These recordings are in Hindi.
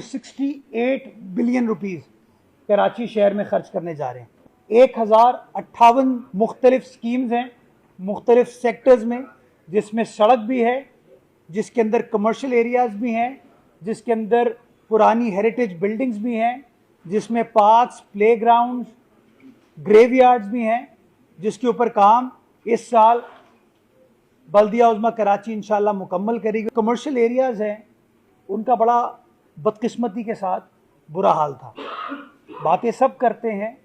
268 बिलियन रुपीस कराची शहर में खर्च करने जा रहे हैं। 1058 मुख्तलिफ स्कीम्स हैं मुख्तलिफ सेक्टर्स में, जिसमें सड़क भी है, जिसके अंदर कमर्शियल एरियाज भी हैं, जिसके अंदर पुरानी हेरिटेज बिल्डिंग्स भी हैं, जिसमें पार्क्स, प्लेग्राउंड्स, ग्रेवयार्ड्स भी हैं, जिसके ऊपर काम इस साल बल्दिया उज़्मा कराची इंशाल्लाह मुकम्मल करेगी। कमर्शियल एरियाज़ हैं, उनका बड़ा बदकिस्मती के साथ बुरा हाल था। बातें सब करते हैं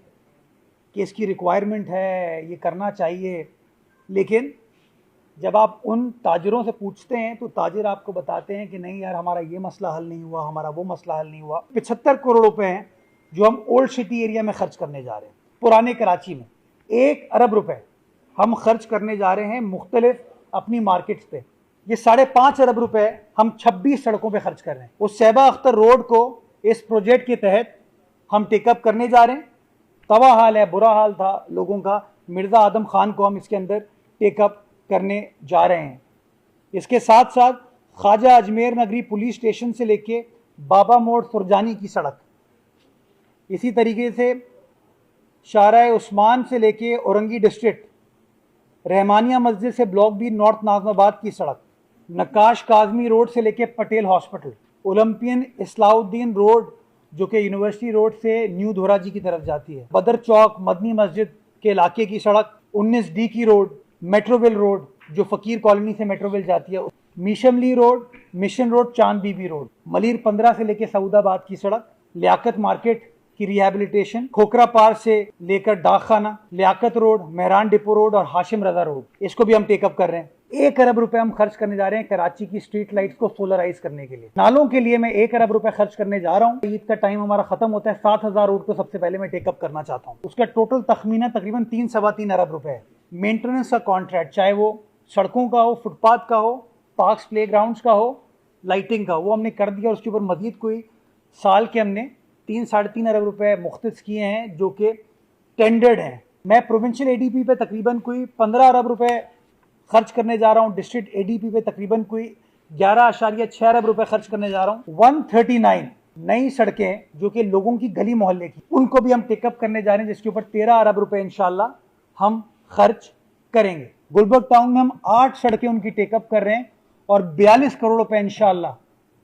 कि इसकी रिक्वायरमेंट है, ये करना चाहिए, लेकिन जब आप उन ताजरों से पूछते हैं तो ताजिर आपको बताते हैं कि नहीं यार, हमारा ये मसला हल नहीं हुआ, हमारा वो मसला हल नहीं हुआ। 75 करोड़ रुपए हैं जो हम ओल्ड सिटी एरिया में खर्च करने जा रहे हैं। पुराने कराची में 1 अरब रुपए हम खर्च करने जा रहे हैं मुख्तलिफ अपनी मार्केट्स पे। ये 5.5 अरब रुपए हम 26 सड़कों पे खर्च कर रहे हैं। उस सैबा अख्तर रोड को इस प्रोजेक्ट के तहत हम टेकअप करने जा रहे हैं। तबाह हाल है, बुरा हाल था लोगों का। मिर्ज़ा आदम खान को हम इसके अंदर टेकअप करने जा रहे हैं। इसके साथ साथ ख्वाजा अजमेर नगरी पुलिस स्टेशन से लेके बाबा मोड़ सुरजानी की सड़क, इसी तरीके से शाहराह उस्मान से लेके औरंगी डिस्ट्रिक्ट, रहमानिया मस्जिद से ब्लॉक बी नॉर्थ नाज़माबाद की सड़क, नक्काश काज़मी रोड से लेके Patel hospital, Olympian Islauddin road जो कि यूनिवर्सिटी रोड से न्यू धोराजी की तरफ जाती है, बदर चौक मदनी मस्जिद के इलाके की सड़क, 19D की रोड, मेट्रोविल रोड जो फ़कीर कॉलोनी से मेट्रोविल जाती है, मीशमली रोड, मिशन रोड, चांद बीबी रोड, मलिर 15 से लेकर सऊदाबाद की सड़क, लियाकत मार्केट की रिहैबिलिटेशन, खोखरा पार से लेकर डाकखाना, Liaquat road, Mehran depot road और हाशिम रजा रोड, इसको भी हम टेकअप कर रहे हैं। 1 अरब रुपए हम खर्च करने जा रहे हैं कराची की स्ट्रीट लाइट्स को सोलराइज करने के लिए। नालों के लिए मैं 1 अरब रुपए खर्च करने जा रहा हूँ। ईद का टाइम हमारा खत्म होता है, 7000 रोड को सबसे पहले मैं टेकअप करना चाहता हूँ। उसका टोटल तखमीना तकरीबन 3-3.25 अरब रुपए है। मेंटेनेंस का कॉन्ट्रैक्ट, चाहे वो सड़कों का हो, फुटपाथ का हो, पार्क्स प्ले ग्राउंड्स का हो, लाइटिंग का, वो हमने कर दिया। उसके ऊपर मजीद कोई साल के हमने 3-3.5 अरब रुपए मुख्तस किए हैं जो कि टेंडर्ड हैं। मैं प्रोविंशियल ADP पे तकरीबन कोई 15 अरब रुपए खर्च करने जा रहा हूँ। डिस्ट्रिक्ट ADP पे तकरीबन कोई 11.6 अरब रुपए खर्च करने जा रहा हूँ। 139 नई सड़कें जो कि लोगों की गली मोहल्ले की, उनको भी हम टेकअप करने जा रहे हैं, जिसके ऊपर 13 अरब रुपए इंशाल्लाह हम खर्च करेंगे। गुलबर्ग टाउन में हम 8 सड़कें उनकी टेकअप कर रहे हैं और 42 करोड़ रुपए इंशाल्लाह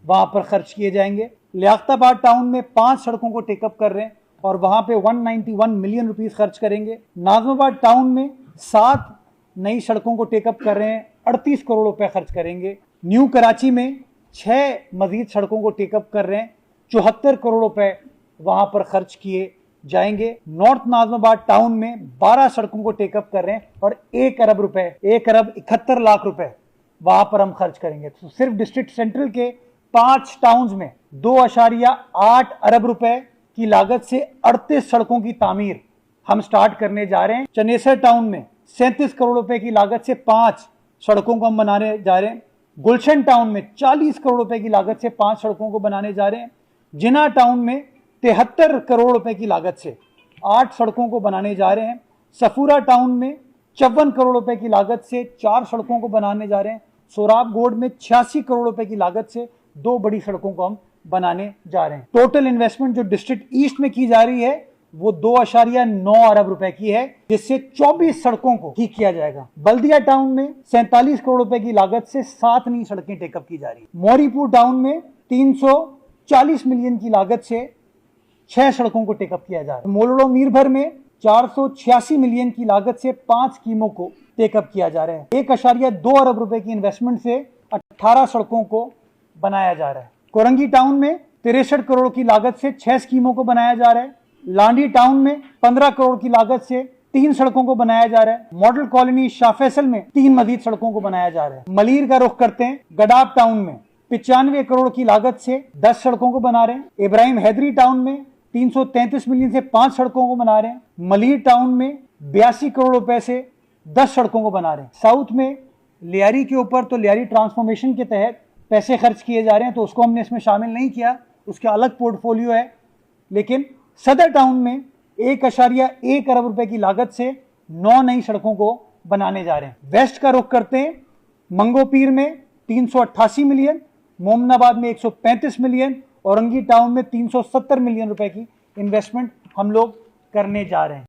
वहां पर खर्च किए जाएंगे। लियाकताबाद टाउन में 5 सड़कों को टेकअप कर रहे हैं और वहां पे 191 मिलियन रुपीस खर्च करेंगे। नाज़माबाद टाउन में 7 नई सड़कों को टेकअप कर रहे हैं, 38 करोड़ रुपए खर्च करेंगे। न्यू कराची में 6 मजीद सड़कों को टेकअप कर रहे हैं, 74 करोड़ रुपए वहां पर खर्च किए जाएंगे। नॉर्थ नाज़माबाद टाउन में 12 सड़कों को टेकअप कर रहे हैं और 1 अरब रुपए, 1 अरब 71 लाख रुपए वहां पर हम खर्च करेंगे। तो सिर्फ डिस्ट्रिक्ट सेंट्रल के 5 टाउन्स में 2.8 अरब रुपए की लागत से 38 सड़कों की तामीर हम स्टार्ट करने जा रहे हैं। चनेसर टाउन में 37 करोड़ रुपए की लागत से 5 सड़कों को हम बनाने जा रहे हैं। गुलशन टाउन में 40 करोड़ रुपए की लागत से 5 सड़कों को बनाने जा रहे हैं। जिना टाउन में 73 करोड़ रुपए की लागत से 8 सड़कों को बनाने जा रहे हैं। सफूरा टाउन में 54 करोड़ रुपए की लागत से 4 सड़कों को बनाने जा रहे हैं। सोराब गोड में 86 करोड़ रुपए की लागत से 2 बड़ी सड़कों को हम बनाने जा रहे हैं। टोटल इन्वेस्टमेंट जो डिस्ट्रिक्ट ईस्ट में की जा रही है वो 2.9 अरब रुपए की है, जिससे 24 सड़कों को ठीक किया जाएगा। बल्दिया टाउन में 47 करोड़ रुपए की लागत से 7 नई सड़कें टेकअप की जा रही है। मोरीपुर टाउन में 340 मिलियन की लागत से 6 सड़कों को टेकअप किया जा रहा है। मोलड़ो मीरभर में 486 मिलियन की लागत से 5 स्कीमों को टेकअप किया जा रहा है। 1.2 अरब रुपए की इन्वेस्टमेंट से 18 सड़कों को बनाया जा रहा है। कोरंगी टाउन में 63 करोड़ की लागत से 6 स्कीमों को बनाया जा रहा है। लांडी टाउन में 15 करोड़ की लागत से 3 सड़कों को बनाया जा रहा है। मॉडल कॉलोनी शाह फैसल में 3 मजीद सड़कों को बनाया जा रहा है। मलिर का रुख करते हैं, गडाब टाउन में 95 करोड़ की लागत से 10 सड़कों को बना रहे हैं। इब्राहिम हैदरी टाउन में 333 मिलियन से 5 सड़कों को बना रहे हैं। मलिर टाउन में 82 करोड़ रुपए से 10 सड़कों को बना रहे हैं। साउथ में लियारी के ऊपर तो लियारी ट्रांसफॉर्मेशन के तहत पैसे खर्च किए जा रहे हैं, तो उसको हमने इसमें शामिल नहीं किया, उसका अलग पोर्टफोलियो है। लेकिन सदर टाउन में 1.1 अरब रुपए की लागत से 9 नई सड़कों को बनाने जा रहे हैं। वेस्ट का रुख करते हैं, मंगोपीर में 388 मिलियन, मोमनाबाद में 135 मिलियन औरंगी टाउन में 370 मिलियन रुपए की इन्वेस्टमेंट हम लोग करने जा रहे हैं।